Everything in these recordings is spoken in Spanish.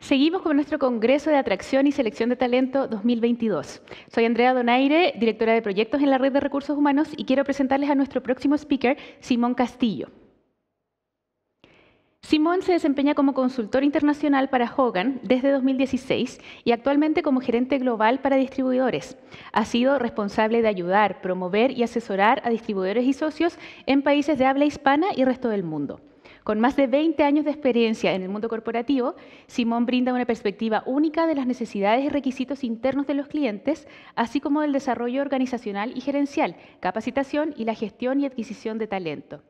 Seguimos con nuestro Congreso de Atracción y Selección de Talento 2022. Soy Andrea Donaire, directora de proyectos en la Red de Recursos Humanos, y quiero presentarles a nuestro próximo speaker, Simón Castillo. Simón se desempeña como consultor internacional para Hogan desde 2016 y actualmente como gerente global para distribuidores. Ha sido responsable de ayudar, promover y asesorar a distribuidores y socios en países de habla hispana y resto del mundo. Con más de 20 años de experiencia en el mundo corporativo, Simón brinda una perspectiva única de las necesidades y requisitos internos de los clientes, así como del desarrollo organizacional y gerencial, capacitación y la gestión y adquisición de talento.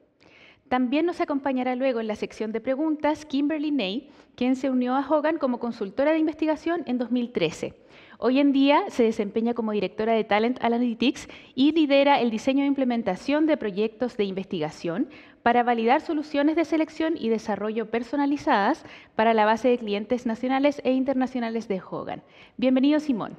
También nos acompañará luego en la sección de preguntas Kimberly Ney, quien se unió a Hogan como consultora de investigación en 2013. Hoy en día se desempeña como directora de Talent Analytics y lidera el diseño e implementación de proyectos de investigación para validar soluciones de selección y desarrollo personalizadas para la base de clientes nacionales e internacionales de Hogan. Bienvenido, Simón.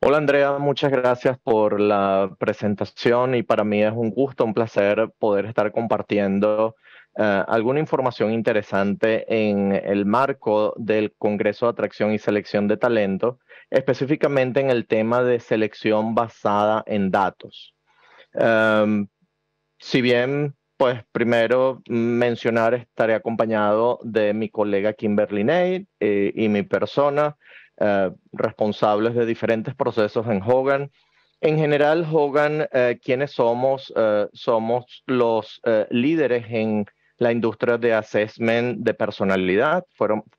Hola Andrea, muchas gracias por la presentación y para mí es un gusto, un placer poder estar compartiendo alguna información interesante en el marco del Congreso de Atracción y Selección de Talento, específicamente en el tema de selección basada en datos. Um, si bien, pues primero mencionar, estaré acompañado de mi colega Kimberly Ney y mi persona, responsables de diferentes procesos en Hogan. En general, Hogan, quienes somos, somos los líderes en la industria de assessment de personalidad.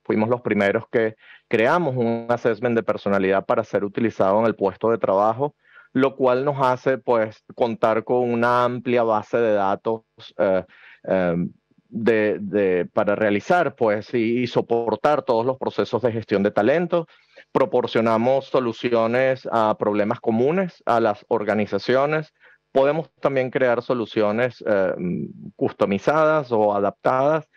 Fuimos los primeros que creamos un assessment de personalidad para ser utilizado en el puesto de trabajo, lo cual nos hace pues contar con una amplia base de datos eh, eh, para realizar pues y soportar todos los procesos de gestión de talento. Proporcionamos soluciones a problemas comunes a las organizaciones. Podemos también crear soluciones customizadas o adaptadas.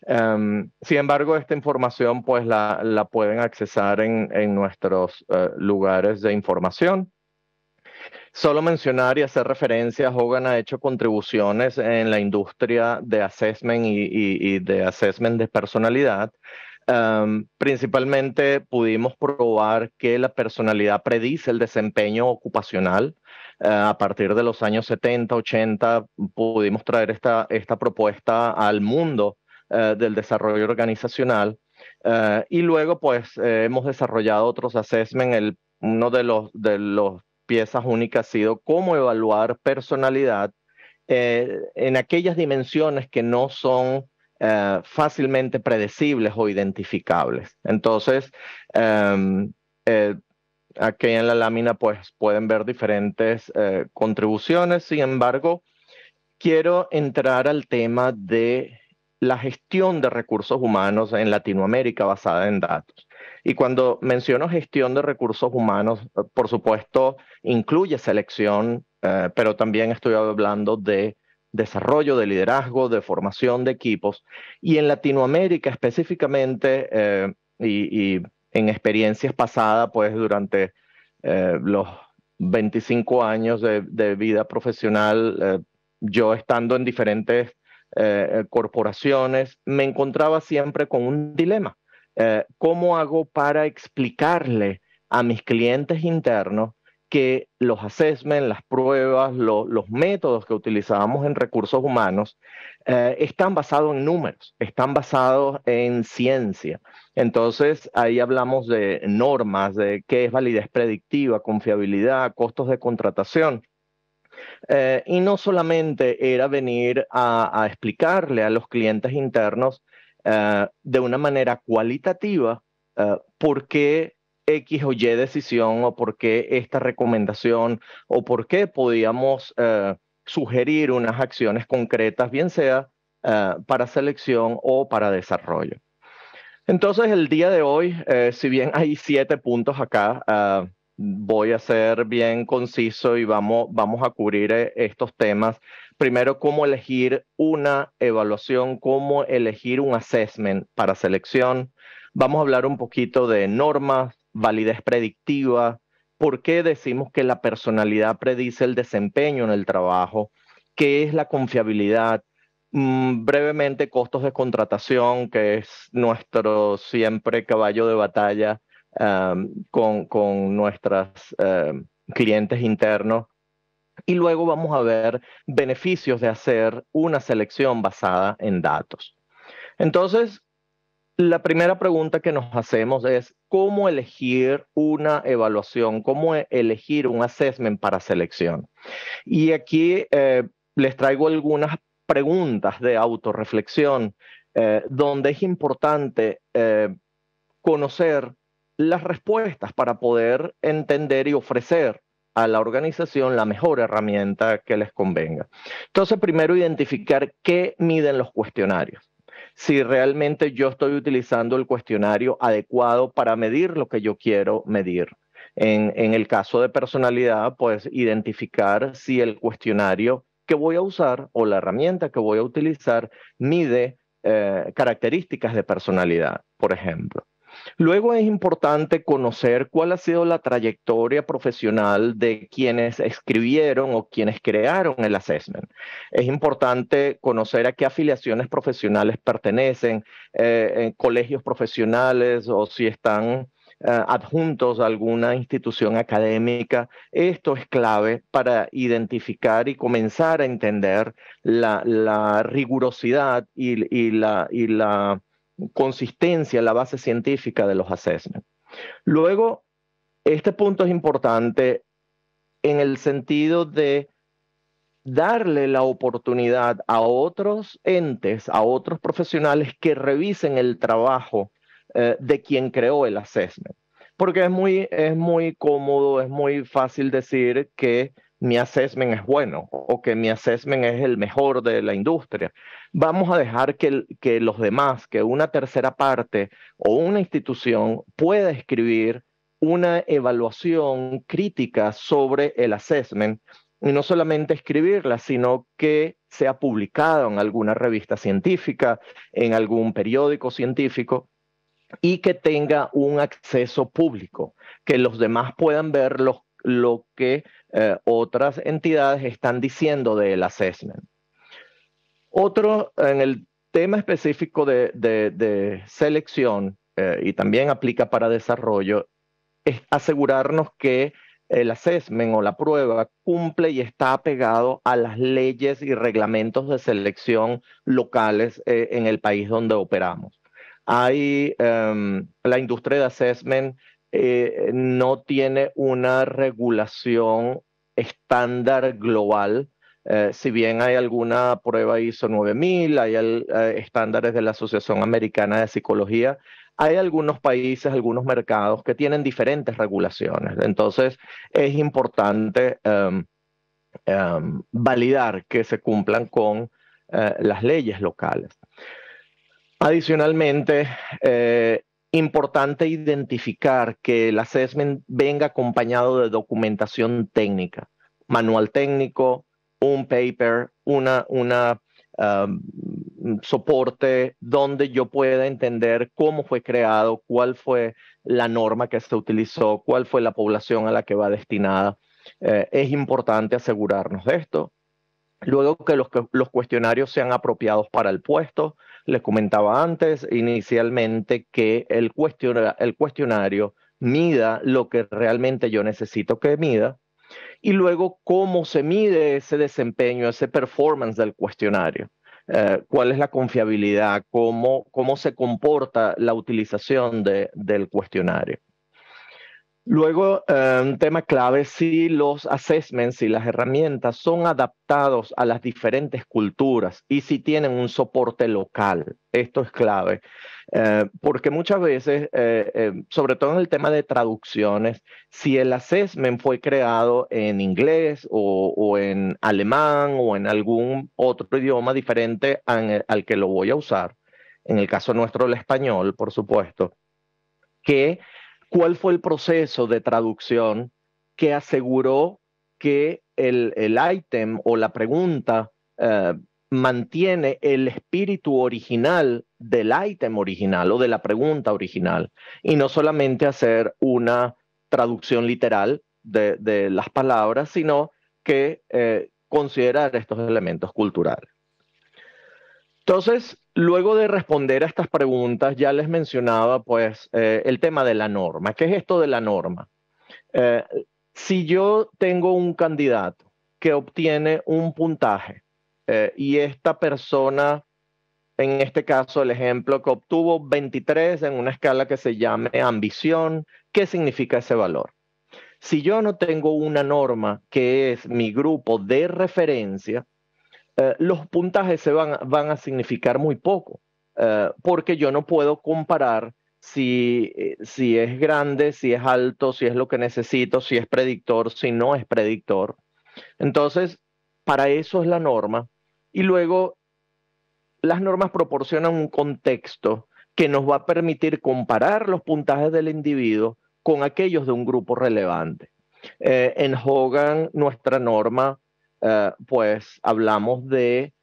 Sin embargo, esta información pues la pueden accesar en nuestros lugares de información. Solo mencionar y hacer referencia, Hogan ha hecho contribuciones en la industria de assessment y de assessment de personalidad. Principalmente pudimos probar que la personalidad predice el desempeño ocupacional. A partir de los años 70, 80, pudimos traer esta propuesta al mundo del desarrollo organizacional. Y luego, pues, hemos desarrollado otros assessment. Uno de los piezas únicas ha sido cómo evaluar personalidad en aquellas dimensiones que no son fácilmente predecibles o identificables. Entonces, eh, aquí en la lámina pues pueden ver diferentes contribuciones. Sin embargo, quiero entrar al tema de la gestión de recursos humanos en Latinoamérica basada en datos. Y cuando menciono gestión de recursos humanos, por supuesto, incluye selección, pero también estoy hablando de desarrollo, de liderazgo, de formación de equipos. Y en Latinoamérica específicamente, y en experiencias pasadas, pues durante los 25 años de vida profesional, yo estando en diferentes corporaciones, me encontraba siempre con un dilema. ¿Cómo hago para explicarle a mis clientes internos que los assessments, las pruebas, los métodos que utilizábamos en recursos humanos están basados en números, están basados en ciencia? Entonces, ahí hablamos de normas, de qué es validez predictiva, confiabilidad, costos de contratación. Y no solamente era venir a explicarle a los clientes internos de una manera cualitativa por qué X o Y decisión o por qué esta recomendación o por qué podíamos sugerir unas acciones concretas, bien sea para selección o para desarrollo. Entonces, el día de hoy, si bien hay 7 puntos acá, voy a ser bien conciso y vamos a cubrir estos temas. Primero, cómo elegir una evaluación, cómo elegir un assessment para selección. Vamos a hablar un poquito de normas, validez predictiva, por qué decimos que la personalidad predice el desempeño en el trabajo, qué es la confiabilidad, Brevemente, costos de contratación, que es nuestro siempre caballo de batalla con nuestros clientes internos. Y luego vamos a ver beneficios de hacer una selección basada en datos. Entonces, la primera pregunta que nos hacemos es cómo elegir una evaluación, cómo elegir un assessment para selección. Y aquí les traigo algunas preguntas de autorreflexión donde es importante conocer las respuestas para poder entender y ofrecer a la organización la mejor herramienta que les convenga. Entonces, primero identificar qué miden los cuestionarios. Si realmente yo estoy utilizando el cuestionario adecuado para medir lo que yo quiero medir. En el caso de personalidad, pues identificar si el cuestionario que voy a usar o la herramienta que voy a utilizar mide características de personalidad, por ejemplo. Luego es importante conocer cuál ha sido la trayectoria profesional de quienes escribieron o quienes crearon el assessment. Es importante conocer a qué afiliaciones profesionales pertenecen, en colegios profesionales o si están adjuntos a alguna institución académica. Esto es clave para identificar y comenzar a entender la rigurosidad y la consistencia, la base científica de los assessments. Luego, este punto es importante en el sentido de darle la oportunidad a otros entes, a otros profesionales que revisen el trabajo de quien creó el assessment. Porque es muy cómodo, es muy fácil decir que mi assessment es bueno o que mi assessment es el mejor de la industria. Vamos a dejar que los demás, que una tercera parte o una institución pueda escribir una evaluación crítica sobre el assessment y no solamente escribirla, sino que sea publicado en alguna revista científica, en algún periódico científico y que tenga un acceso público, que los demás puedan ver lo que otras entidades están diciendo del assessment. Otro, en el tema específico de selección, y también aplica para desarrollo, es asegurarnos que el assessment o la prueba cumple y está apegado a las leyes y reglamentos de selección locales en el país donde operamos. La industria de assessment no tiene una regulación estándar global. Si bien hay alguna prueba ISO 9000, hay estándares de la Asociación Americana de Psicología, hay algunos países, algunos mercados que tienen diferentes regulaciones. Entonces, es importante validar que se cumplan con las leyes locales. Adicionalmente, importante identificar que el assessment venga acompañado de documentación técnica, manual técnico, un paper, una soporte donde yo pueda entender cómo fue creado, cuál fue la norma que se utilizó, cuál fue la población a la que va destinada. Es importante asegurarnos de esto. Luego que los cuestionarios sean apropiados para el puesto. Les comentaba antes, inicialmente, que el cuestionario mida lo que realmente yo necesito que mida. Y luego, cómo se mide ese desempeño, ese performance del cuestionario. Cuál es la confiabilidad, cómo se comporta la utilización del cuestionario. Luego, un tema clave, si los assessments y las herramientas son adaptados a las diferentes culturas y si tienen un soporte local. Esto es clave, porque muchas veces, sobre todo en el tema de traducciones, si el assessment fue creado en inglés o en alemán o en algún otro idioma diferente al que lo voy a usar, en el caso nuestro el español, por supuesto, ¿cuál fue el proceso de traducción que aseguró que el ítem o la pregunta mantiene el espíritu original del ítem original o de la pregunta original y no solamente hacer una traducción literal de las palabras, sino que considerar estos elementos culturales? Entonces, luego de responder a estas preguntas, ya les mencionaba pues el tema de la norma. ¿Qué es esto de la norma? Eh, si yo tengo un candidato que obtiene un puntaje y esta persona, en este caso el ejemplo que obtuvo 23 en una escala que se llame ambición, ¿qué significa ese valor? Si yo no tengo una norma que es mi grupo de referencia, los puntajes van a significar muy poco, porque yo no puedo comparar si es grande, si es alto, si es lo que necesito, si es predictor, si no es predictor. Entonces, para eso es la norma. Y luego, las normas proporcionan un contexto que nos va a permitir comparar los puntajes del individuo con aquellos de un grupo relevante. En Hogan, nuestra norma, pues hablamos de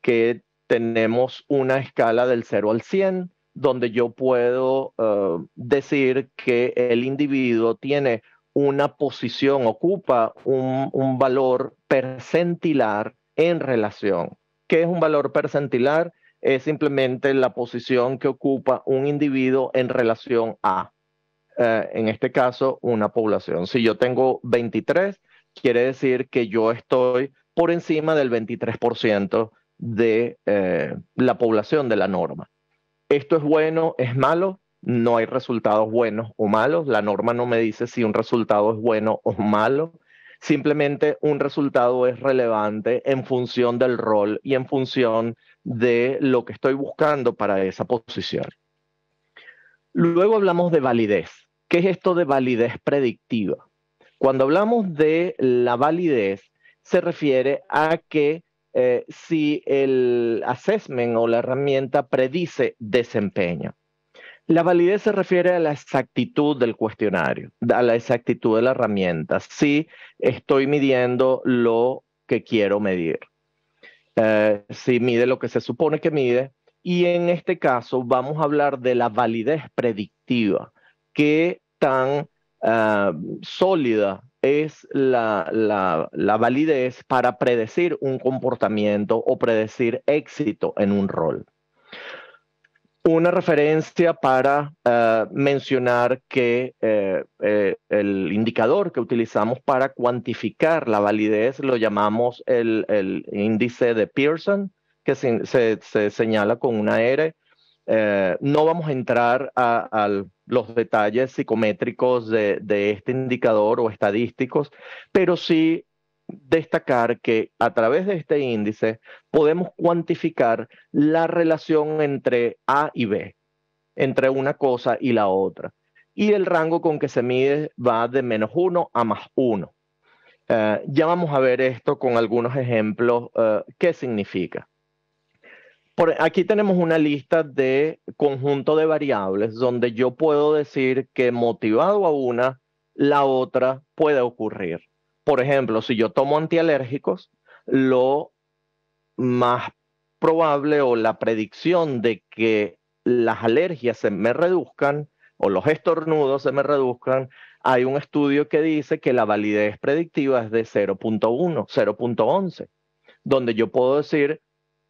que tenemos una escala del 0 al 100, donde yo puedo decir que el individuo tiene una posición, ocupa un valor percentilar en relación. ¿Qué es un valor percentilar? Es simplemente la posición que ocupa un individuo en relación a en este caso, una población. Si yo tengo 23, quiere decir que yo estoy por encima del 23% de la población de la norma. ¿Esto es bueno, es malo? No hay resultados buenos o malos. La norma no me dice si un resultado es bueno o malo. Simplemente un resultado es relevante en función del rol y en función de lo que estoy buscando para esa posición. Luego hablamos de validez. ¿Qué es esto de validez predictiva? Cuando hablamos de la validez, se refiere a que si el assessment o la herramienta predice desempeño. La validez se refiere a la exactitud del cuestionario, a la exactitud de la herramienta, si estoy midiendo lo que quiero medir, si mide lo que se supone que mide. Y en este caso vamos a hablar de la validez predictiva. ¿Qué tan sólida es la validez para predecir un comportamiento o predecir éxito en un rol? Una referencia para mencionar que el indicador que utilizamos para cuantificar la validez lo llamamos el índice de Pearson, que se señala con una R. No vamos a entrar a los detalles psicométricos de este indicador o estadísticos, pero sí destacar que a través de este índice podemos cuantificar la relación entre A y B, entre una cosa y la otra. Y el rango con que se mide va de -1 a +1. Ya vamos a ver esto con algunos ejemplos. ¿Qué significa? Aquí tenemos una lista de conjunto de variables donde yo puedo decir que motivado a una, la otra puede ocurrir. Por ejemplo, si yo tomo antialérgicos, lo más probable o la predicción de que las alergias se me reduzcan o los estornudos se me reduzcan, hay un estudio que dice que la validez predictiva es de 0.1, 0.11, donde yo puedo decir,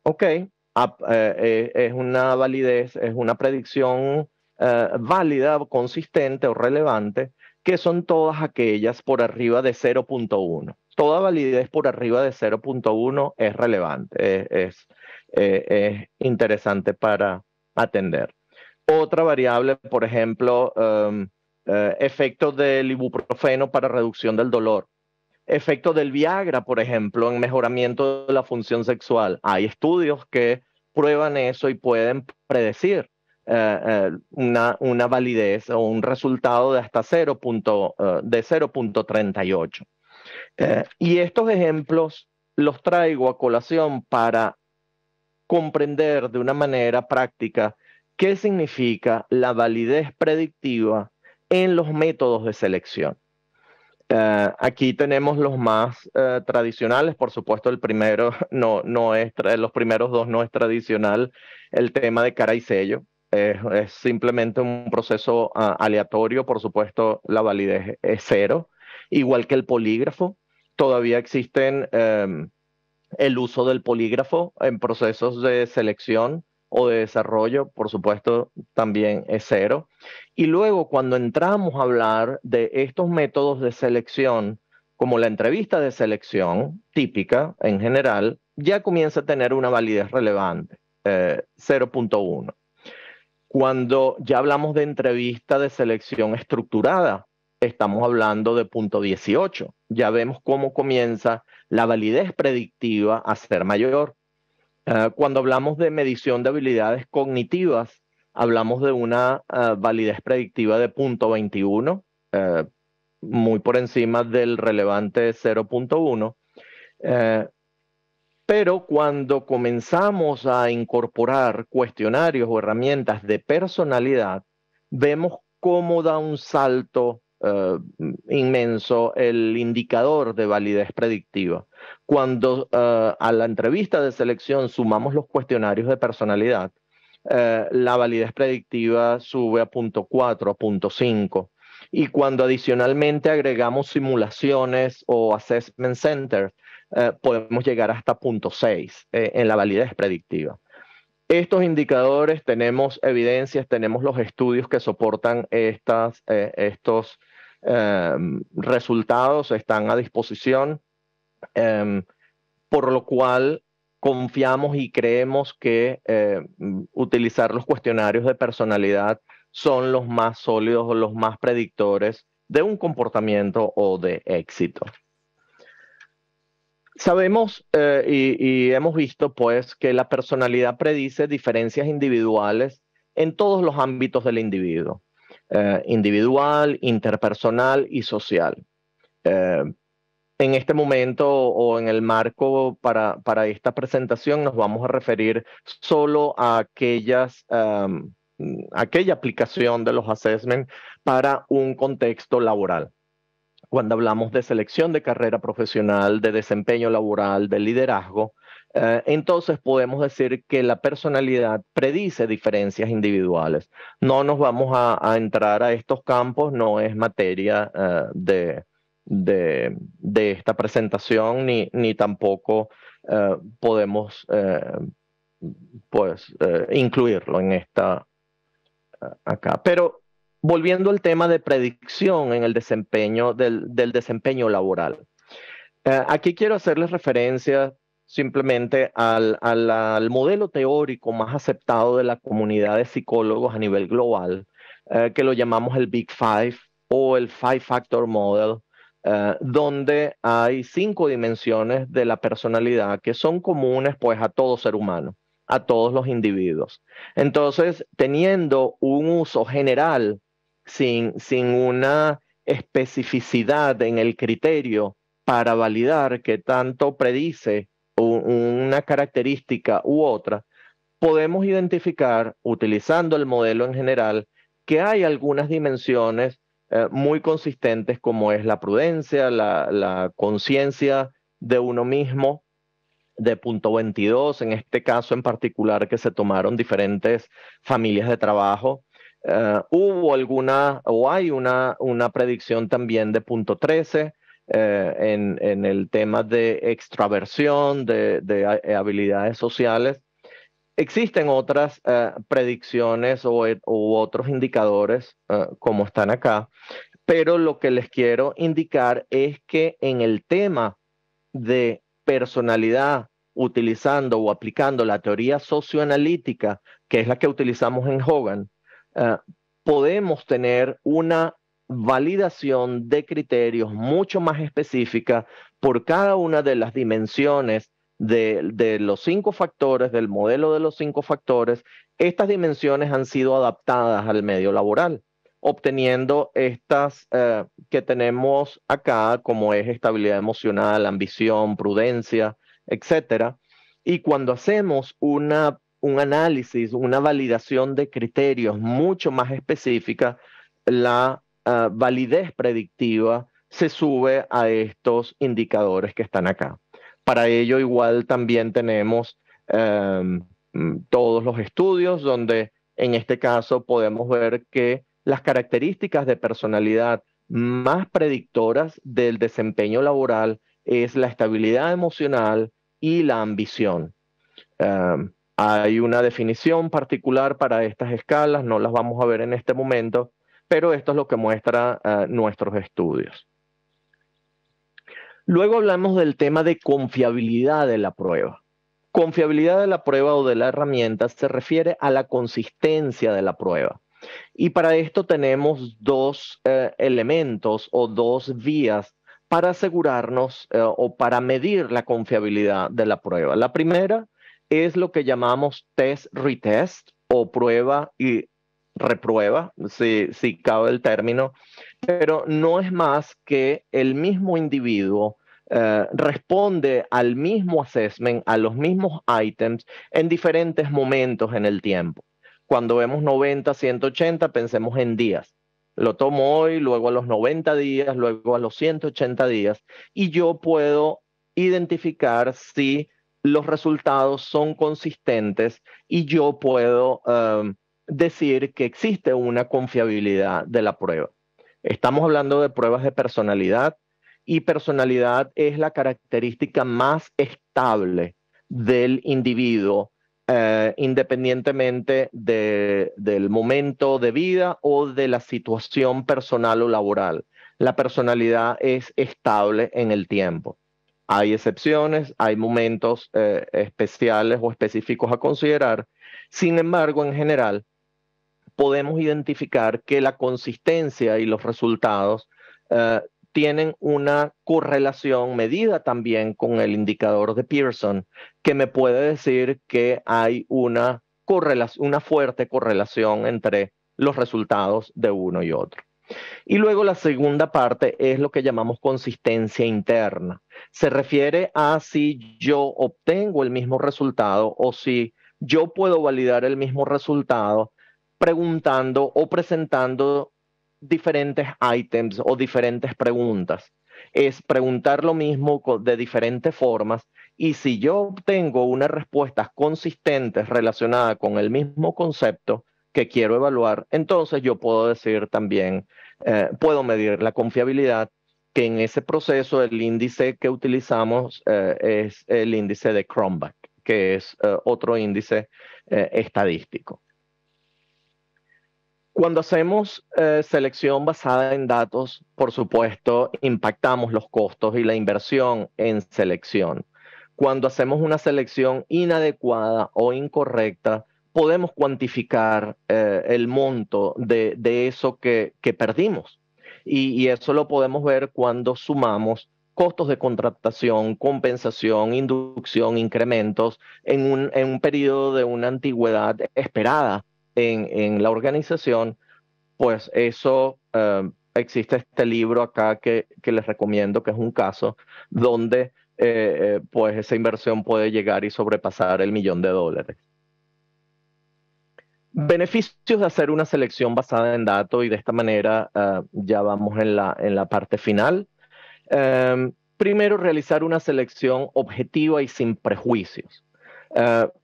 ok, es una validez, es una predicción válida, consistente o relevante, que son todas aquellas por arriba de 0.1. Toda validez por arriba de 0.1 es relevante, es interesante para atender. Otra variable, por ejemplo, efectos del ibuprofeno para reducción del dolor. Efecto del Viagra, por ejemplo, en mejoramiento de la función sexual. Hay estudios que prueban eso y pueden predecir una validez o un resultado de hasta 0.38. Y estos ejemplos los traigo a colación para comprender de una manera práctica qué significa la validez predictiva en los métodos de selección. Aquí tenemos los más tradicionales, por supuesto el primero no es, los primeros dos no es tradicional, el tema de cara y sello, es simplemente un proceso aleatorio, por supuesto la validez es 0, igual que el polígrafo, todavía existen El uso del polígrafo en procesos de selección o de desarrollo, por supuesto, también es cero. Y luego, cuando entramos a hablar de estos métodos de selección, como la entrevista de selección típica en general, ya comienza a tener una validez relevante, 0.1. Cuando ya hablamos de entrevista de selección estructurada, estamos hablando de punto 18. Ya vemos cómo comienza la validez predictiva a ser mayor. Cuando hablamos de medición de habilidades cognitivas, hablamos de una validez predictiva de punto 21, muy por encima del relevante 0.1. Pero cuando comenzamos a incorporar cuestionarios o herramientas de personalidad, vemos cómo da un salto inmenso el indicador de validez predictiva. Cuando a la entrevista de selección sumamos los cuestionarios de personalidad, la validez predictiva sube a punto 4, a punto 5. Y cuando adicionalmente agregamos simulaciones o assessment centers, podemos llegar hasta punto 6 en la validez predictiva. Estos indicadores, tenemos evidencias, tenemos los estudios que soportan estos resultados, están a disposición, por lo cual confiamos y creemos que utilizar los cuestionarios de personalidad son los más sólidos o los más predictores de un comportamiento o de éxito. Sabemos y hemos visto pues que la personalidad predice diferencias individuales en todos los ámbitos del individuo, individual, interpersonal y social. En este momento o en el marco para esta presentación nos vamos a referir solo a aquella aplicación de los assessments para un contexto laboral. Cuando hablamos de selección de carrera profesional, de desempeño laboral, de liderazgo, entonces podemos decir que la personalidad predice diferencias individuales. No nos vamos a entrar a estos campos, no es materia de esta presentación, ni tampoco podemos incluirlo en esta acá. Pero volviendo al tema de predicción en el desempeño del desempeño laboral. Aquí quiero hacerles referencia simplemente al modelo teórico más aceptado de la comunidad de psicólogos a nivel global, que lo llamamos el Big Five o el Five Factor Model, donde hay 5 dimensiones de la personalidad que son comunes pues a todo ser humano, a todos los individuos. Entonces, teniendo un uso general sin una especificidad en el criterio para validar que tanto predice una característica u otra, podemos identificar, utilizando el modelo en general, que hay algunas dimensiones muy consistentes como es la prudencia, la conciencia de uno mismo, de punto 22, en este caso en particular que se tomaron diferentes familias de trabajo. Hubo hay una predicción también de punto 13 en el tema de extraversión, de habilidades sociales. Existen otras predicciones u otros indicadores como están acá, pero lo que les quiero indicar es que en el tema de personalidad, utilizando o aplicando la teoría socioanalítica, que es la que utilizamos en Hogan, podemos tener una validación de criterios mucho más específica por cada una de las dimensiones de los 5 factores, del modelo de los 5 factores. Estas dimensiones han sido adaptadas al medio laboral, obteniendo estas que tenemos acá, como es estabilidad emocional, ambición, prudencia, etcétera. Y cuando hacemos un análisis, una validación de criterios mucho más específica, la validez predictiva se sube a estos indicadores que están acá. Para ello, igual también tenemos todos los estudios donde en este caso podemos ver que las características de personalidad más predictoras del desempeño laboral es la estabilidad emocional, y la ambición. Hay una definición particular para estas escalas, no las vamos a ver en este momento, pero esto es lo que muestra nuestros estudios. Luego hablamos del tema de confiabilidad de la prueba. Confiabilidad de la prueba o de la herramienta se refiere a la consistencia de la prueba. Y para esto tenemos dos elementos o dos vías para asegurarnos o para medir la confiabilidad de la prueba. La primera es lo que llamamos test-retest o prueba y reprueba, si cabe el término, pero no es más que el mismo individuo responde al mismo assessment, a los mismos items en diferentes momentos en el tiempo. Cuando vemos 90, 180, pensemos en días. Lo tomo hoy, luego a los 90 días, luego a los 180 días, y yo puedo identificar si los resultados son consistentes y yo puedo decir que existe una confiabilidad de la prueba. Estamos hablando de pruebas de personalidad y personalidad es la característica más estable del individuo, independientemente del momento de vida o de la situación personal o laboral. La personalidad es estable en el tiempo. Hay excepciones, hay momentos especiales o específicos a considerar. Sin embargo, en general, podemos identificar que la consistencia y los resultados tienen una correlación medida también con el indicador de Pearson, que me puede decir que hay una fuerte correlación entre los resultados de uno y otro. Y luego la segunda parte es lo que llamamos consistencia interna. Se refiere a si yo obtengo el mismo resultado o si yo puedo validar el mismo resultado preguntando o presentando diferentes items o diferentes preguntas. Es preguntar lo mismo de diferentes formas y si yo obtengo unas respuestas consistentes relacionadas con el mismo concepto que quiero evaluar, entonces yo puedo decir también, puedo medir la confiabilidad, que en ese proceso el índice que utilizamos es el índice de Cronbach, que es otro índice estadístico. Cuando hacemos selección basada en datos, por supuesto, impactamos los costos y la inversión en selección. Cuando hacemos una selección inadecuada o incorrecta, podemos cuantificar el monto de eso que perdimos. Y eso lo podemos ver cuando sumamos costos de contratación, compensación, inducción, incrementos en un periodo de una antigüedad esperada en la organización. Pues eso, existe este libro acá que les recomiendo, que es un caso donde pues esa inversión puede llegar y sobrepasar el $1.000.000. Beneficios de hacer una selección basada en datos, y de esta manera ya vamos en la parte final. Primero, realizar una selección objetiva y sin prejuicios.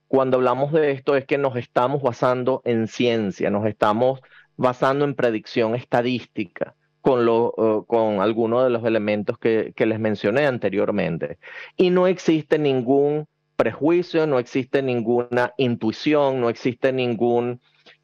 Cuando hablamos de esto es que nos estamos basando en ciencia, nos estamos basando en predicción estadística con algunos de los elementos que les mencioné anteriormente. Y no existe ningún prejuicio, no existe ninguna intuición, no existe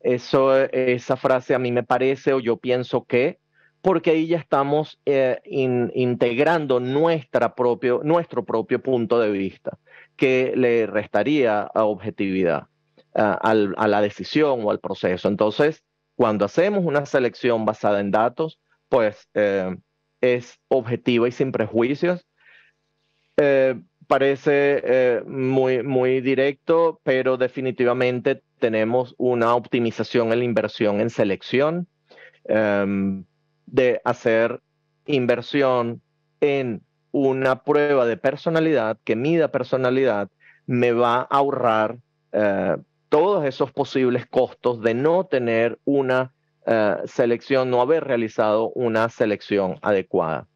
esa frase a mí me parece o yo pienso que, porque ahí ya estamos integrando nuestro propio punto de vista, que le restaría a objetividad a la decisión o al proceso. Entonces, cuando hacemos una selección basada en datos, pues es objetiva y sin prejuicios. Parece muy directo, pero definitivamente tenemos una optimización en la inversión en selección, de hacer inversión en una prueba de personalidad que mida personalidad, me va a ahorrar todos esos posibles costos de no tener una selección, no haber realizado una selección adecuada.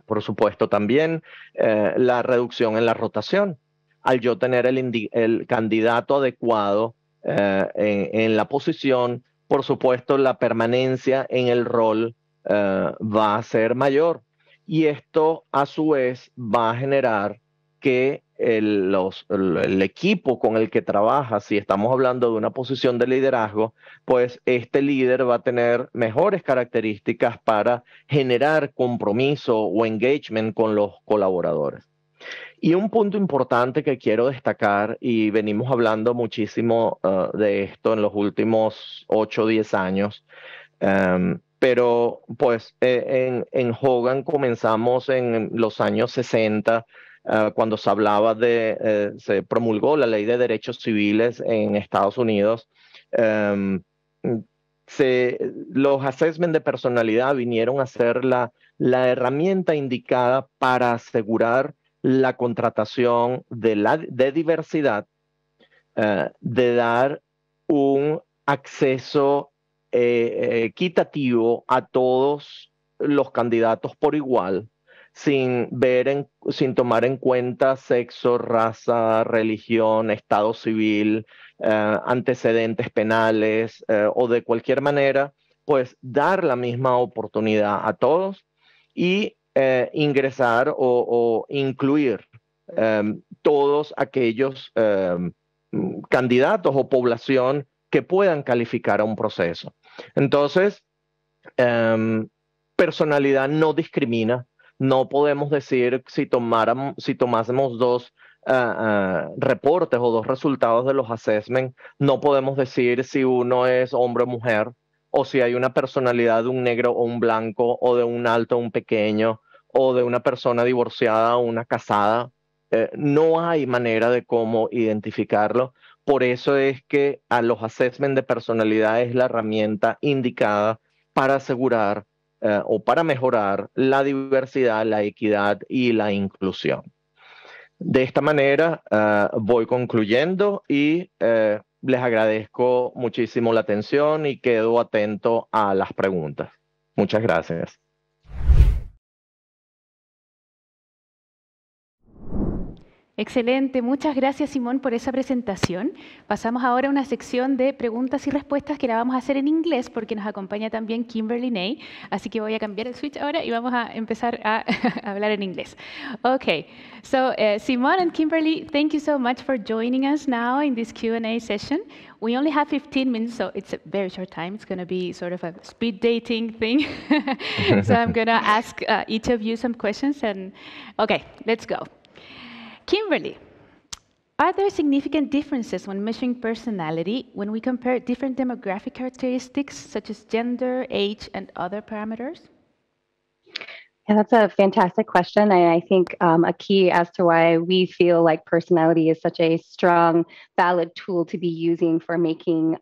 Por supuesto, también la reducción en la rotación. Al yo tener el candidato adecuado en la posición, por supuesto, la permanencia en el rol va a ser mayor. Y esto, a su vez, va a generar que el equipo con el que trabaja, si estamos hablando de una posición de liderazgo, pues este líder va a tener mejores características para generar compromiso o engagement con los colaboradores. Y un punto importante que quiero destacar, y venimos hablando muchísimo de esto en los últimos 8 o 10 años, pero pues en Hogan comenzamos en los años 60, cuando se hablaba se promulgó la Ley de Derechos Civiles en Estados Unidos. Um, los assessment de personalidad vinieron a ser la herramienta indicada para asegurar la contratación de diversidad, de dar un acceso equitativo a todos los candidatos por igual, sin tomar en cuenta sexo, raza, religión, estado civil, antecedentes penales o de cualquier manera, pues dar la misma oportunidad a todos y ingresar o incluir todos aquellos candidatos o población que puedan calificar a un proceso. Entonces, personalidad no discrimina. No podemos decir si tomásemos dos reportes o dos resultados de los assessment, no podemos decir si uno es hombre o mujer, o si hay una personalidad de un negro o un blanco, o de un alto o un pequeño, o de una persona divorciada o una casada. No hay manera de cómo identificarlo. Por eso es que a los assessment de personalidad es la herramienta indicada para asegurar o para mejorar la diversidad, la equidad y la inclusión. De esta manera voy concluyendo y les agradezco muchísimo la atención y quedo atento a las preguntas. Muchas gracias. Excelente, muchas gracias Simón por esa presentación. Pasamos ahora a una sección de preguntas y respuestas que la vamos a hacer en inglés porque nos acompaña también Kimberly Ney, así que voy a cambiar el switch ahora y vamos a empezar a hablar en inglés. Okay, so Simón and Kimberly, thank you so much for joining us now in this Q&A session. We only have 15 minutes, so it's a very short time. It's going to be sort of a speed dating thing. So I'm going to ask each of you some questions and okay, let's go. Kimberly, are there significant differences when measuring personality when we compare different demographic characteristics such as gender, age, and other parameters? Yeah, that's a fantastic question. And I think a key as to why we feel like personality is such a strong, valid tool to be using for making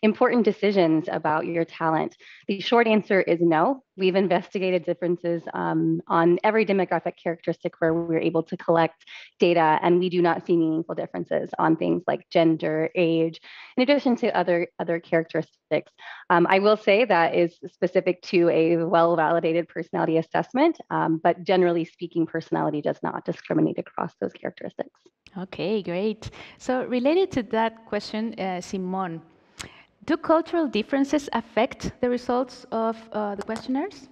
important decisions about your talent. The short answer is no. We've investigated differences on every demographic characteristic where we're able to collect data, and we do not see meaningful differences on things like gender, age, in addition to other characteristics. I will say that is specific to a well-validated personality assessment, but generally speaking, personality does not discriminate across those characteristics. Okay, great. So related to that question, Simon, do cultural differences affect the results of the questionnaires?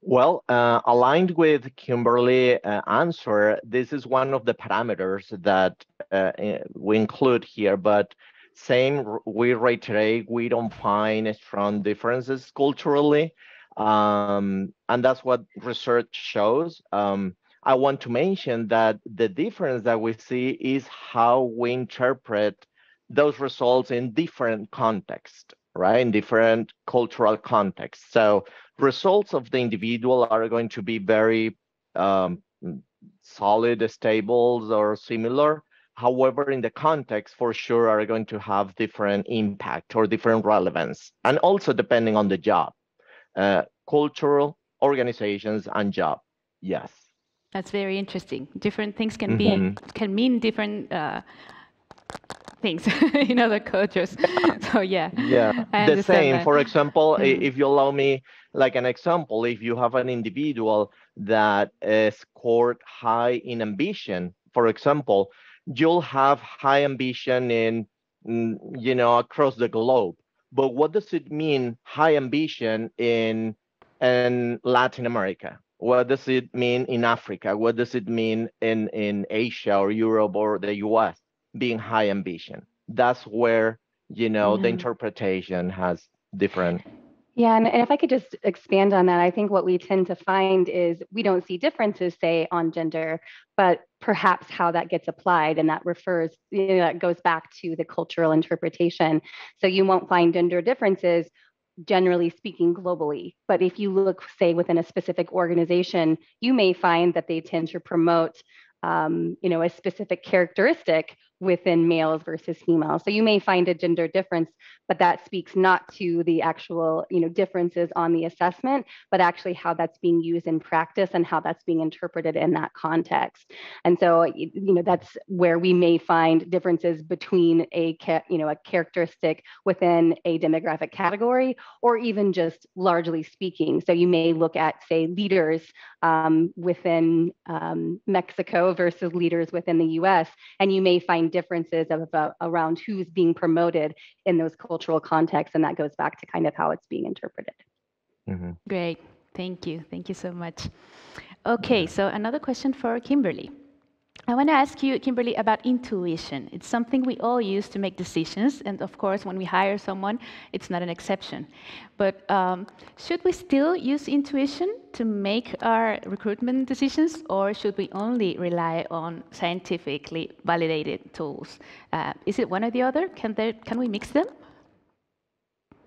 Well, aligned with Kimberly's answer, this is one of the parameters that we include here, but we reiterate, we don't find strong differences culturally, and that's what research shows. I want to mention that the difference that we see is how we interpret those results in different contexts, right? In different cultural contexts. So results of the individual are going to be very solid, stable, or similar. However, in the context, for sure, are going to have different impact or different relevance, and also depending on the job, cultural, organizations, and job. Yes. That's very interesting. Different things can mean different things in other cultures. So yeah. Yeah. The same. That. For example, if you allow me like an example, if you have an individual that scored high in ambition, for example, you'll have high ambition in across the globe. But what does it mean high ambition in Latin America? What does it mean in Africa? What does it mean in Asia or Europe or the US? Being high ambition. That's where, the interpretation has different. Yeah, and if I could just expand on that, I think what we tend to find is we don't see differences, say, on gender, but perhaps how that gets applied. And that refers, that goes back to the cultural interpretation. So you won't find gender differences, generally speaking, globally. But if you look, say, within a specific organization, you may find that they tend to promote a specific characteristic within males versus females. So you may find a gender difference, but that speaks not to the actual, differences on the assessment, but actually how that's being used in practice and how that's being interpreted in that context. And so, that's where we may find differences between a characteristic within a demographic category, or even just largely speaking. So you may look at, say, leaders within Mexico versus leaders within the US, and you may find differences around who's being promoted in those cultural contexts, and that goes back to kind of how it's being interpreted. Mm-hmm. Great, thank you so much. Okay, so another question for Kimberly. I want to ask you, Kimberly, about intuition. It's something we all use to make decisions, and of course, when we hire someone, it's not an exception. But should we still use intuition to make our recruitment decisions, or should we only rely on scientifically validated tools? Is it one or the other? Can we mix them?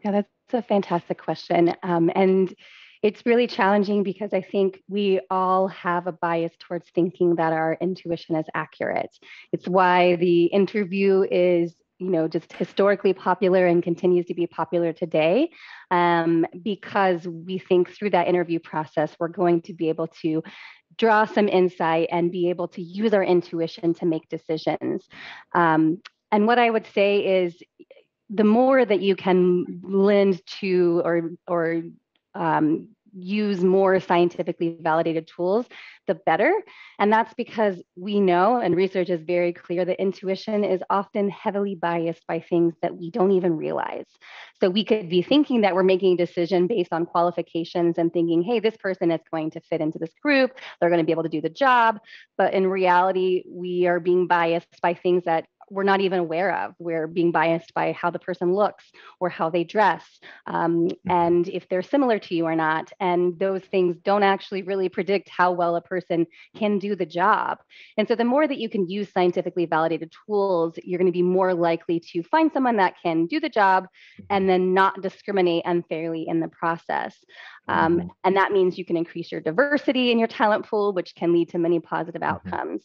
Yeah, that's a fantastic question. And it's really challenging because I think we all have a bias towards thinking that our intuition is accurate. It's why the interview is, just historically popular and continues to be popular today, because we think through that interview process, we're going to be able to draw some insight and be able to use our intuition to make decisions. And what I would say is, the more that you can lend to or use more scientifically validated tools, the better. And that's because we know, and research is very clear, that intuition is often heavily biased by things that we don't even realize. So we could be thinking that we're making a decision based on qualifications and thinking, hey, this person is going to fit into this group, they're going to be able to do the job. But in reality, we are being biased by things that we're not even aware of. We're being biased by how the person looks or how they dress, and if they're similar to you or not. And those things don't actually really predict how well a person can do the job. And so the more that you can use scientifically validated tools, you're going to be more likely to find someone that can do the job and then not discriminate unfairly in the process. And that means you can increase your diversity in your talent pool, which can lead to many positive outcomes.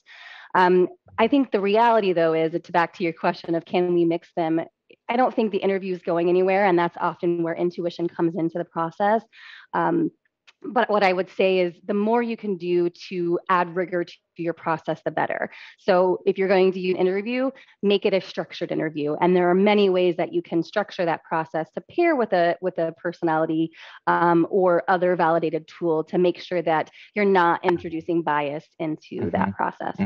I think the reality, though, is, it's back to your question of can we mix them? I don't think the interview is going anywhere, and that's often where intuition comes into the process. But what I would say is the more you can do to add rigor to your process, the better. So if you're going to use an interview, make it a structured interview. And there are many ways that you can structure that process to pair with a personality or other validated tool to make sure that you're not introducing bias into that process.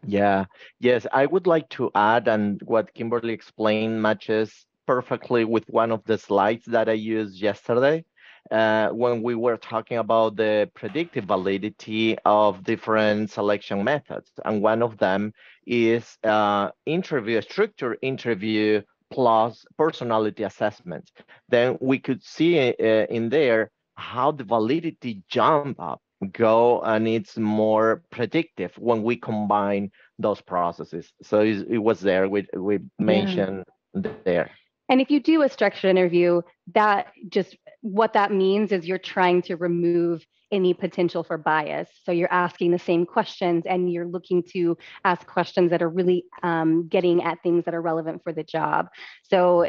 Yeah, yes, I would like to add, and what Kimberly explained matches perfectly with one of the slides that I used yesterday when we were talking about the predictive validity of different selection methods. And one of them is structured interview plus personality assessment. Then we could see in there how the validity jump up go, and it's more predictive when we combine those processes. So it was there, we mentioned there. And if you do a structured interview, what that means is you're trying to remove any potential for bias. So you're asking the same questions and you're looking to ask questions that are really getting at things that are relevant for the job. So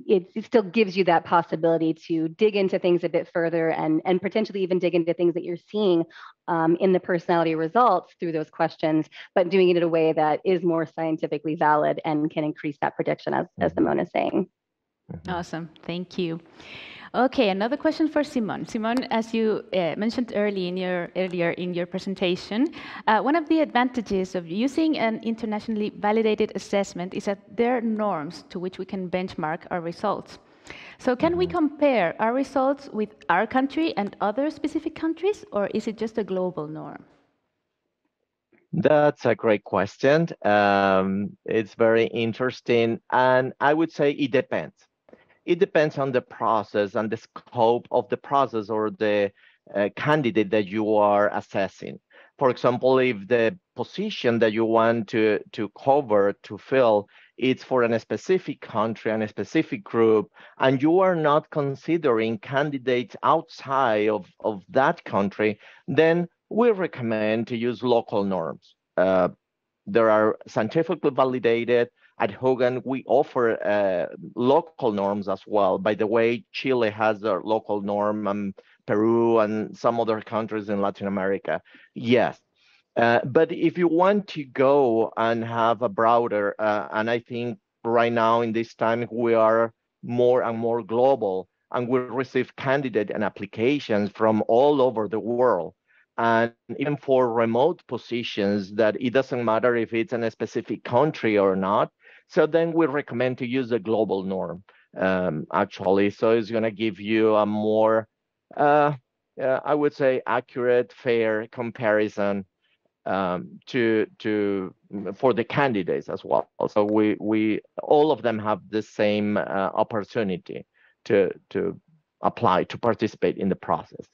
it still gives you that possibility to dig into things a bit further and potentially even dig into things that you're seeing in the personality results through those questions, but doing it in a way that is more scientifically valid and can increase that prediction, as Simone is saying. Awesome, thank you. Okay, another question for Simone. Simone, as you mentioned earlier in your presentation, one of the advantages of using an internationally validated assessment is that there are norms to which we can benchmark our results. So can we compare our results with our country and other specific countries, or is it just a global norm? That's a great question. It's very interesting, and I would say it depends. It depends on the process and the scope of the process or the candidate that you are assessing. For example, if the position that you want to cover, to fill, it's for a specific country and a specific group, and you are not considering candidates outside of that country, then we recommend to use local norms. There are scientifically validated. At Hogan, we offer local norms as well. By the way, Chile has their local norm, and Peru and some other countries in Latin America. Yes. But if you want to go and have a broader, and I think right now in this time, we are more and more global, and we receive candidate and applications from all over the world. And even for remote positions, that it doesn't matter if it's in a specific country or not. So then we recommend to use a global norm, actually. So it's going to give you a more, I would say, accurate, fair comparison for the candidates as well. So we all of them have the same opportunity to apply, to participate in the process.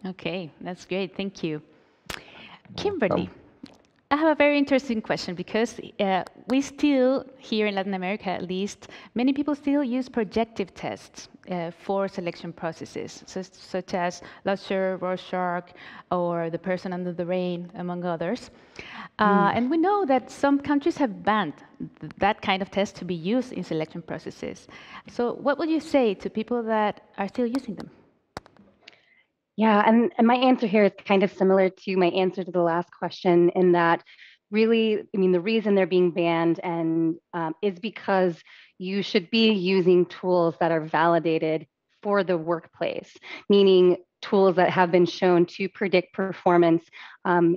Okay, that's great. Thank you. Kimberly, I have a very interesting question because we still, here in Latin America at least, many people still use projective tests for selection processes, such as Lusher, Rorschach, or the person under the rain, among others. And we know that some countries have banned that kind of test to be used in selection processes. So what would you say to people that are still using them? Yeah, and my answer here is kind of similar to my answer to the last question in that really, I mean, the reason they're being banned and is because you should be using tools that are validated for the workplace, meaning tools that have been shown to predict performance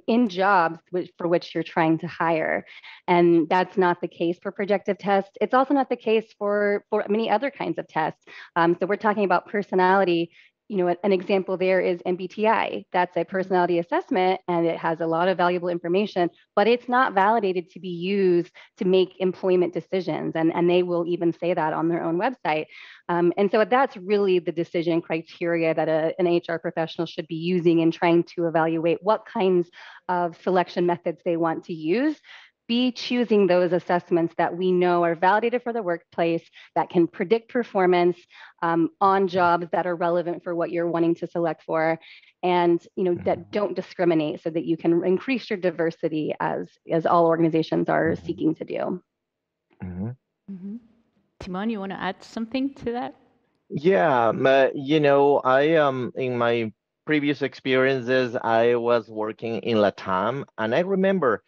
in jobs for which you're trying to hire. And that's not the case for projective tests. It's also not the case for many other kinds of tests. So we're talking about personality. You know, an example there is MBTI. That's a personality assessment, and it has a lot of valuable information, but it's not validated to be used to make employment decisions. And they will even say that on their own website. And so that's really the decision criteria that an HR professional should be using in trying to evaluate what kinds of selection methods they want to use. Be choosing those assessments that we know are validated for the workplace, that can predict performance on jobs that are relevant for what you're wanting to select for, and that don't discriminate, so that you can increase your diversity as all organizations are seeking to do. Timon, you want to add something to that? Yeah, I in my previous experiences, I was working in LATAM, and I remember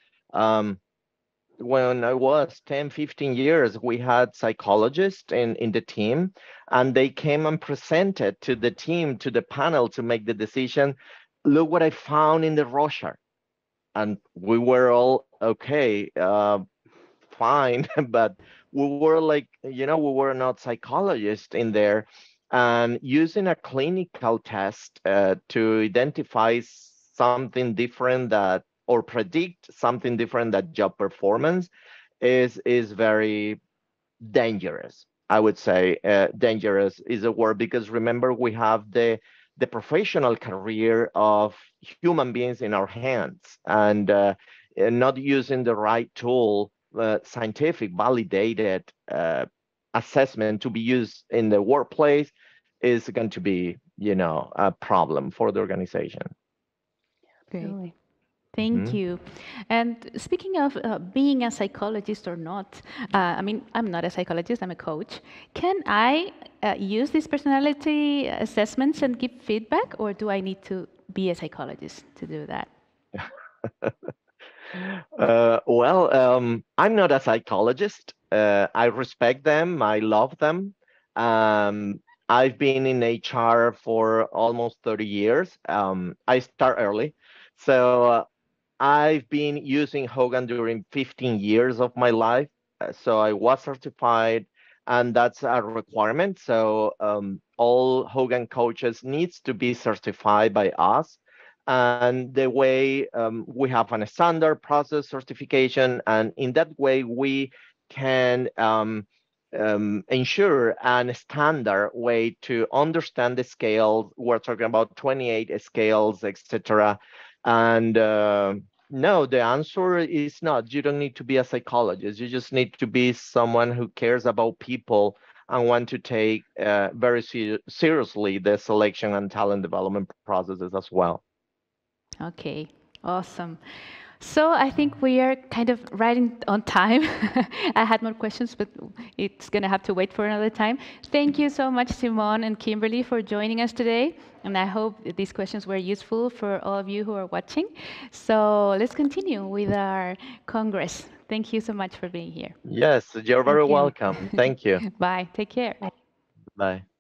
when I was 10, 15 years, we had psychologists in the team, and they came and presented to the team, to the panel, to make the decision. Look what I found in the Rorschach. And we were all, okay, fine, but we were like, we were not psychologists in there. And using a clinical test to identify something different or predict something different that job performance is very dangerous. I would say dangerous is a word, because remember, we have the professional career of human beings in our hands, and not using the right tool, scientific validated assessment to be used in the workplace is going to be, a problem for the organization. Great. Thank you. And speaking of being a psychologist or not, I mean, I'm not a psychologist, I'm a coach. Can I use these personality assessments and give feedback, or do I need to be a psychologist to do that? I'm not a psychologist. I respect them, I love them. I've been in HR for almost 30 years. I start early. So I've been using Hogan during 15 years of my life. So I was certified. and that's a requirement. So all Hogan coaches needs to be certified by us. And the way we have a standard process certification, and in that way we can ensure a standard way to understand the scales. We're talking about 28 scales, etc. And no, the answer is not. You don't need to be a psychologist. You just need to be someone who cares about people and want to take very seriously the selection and talent development processes as well. Okay, awesome. So I think we are kind of right on time. I had more questions, but it's going to have to wait for another time. Thank you so much, Simone and Kimberly, for joining us today. And I hope these questions were useful for all of you who are watching. So let's continue with our Congress. Thank you so much for being here. Yes, you're very welcome. Thank you. Bye. Take care. Bye. Bye.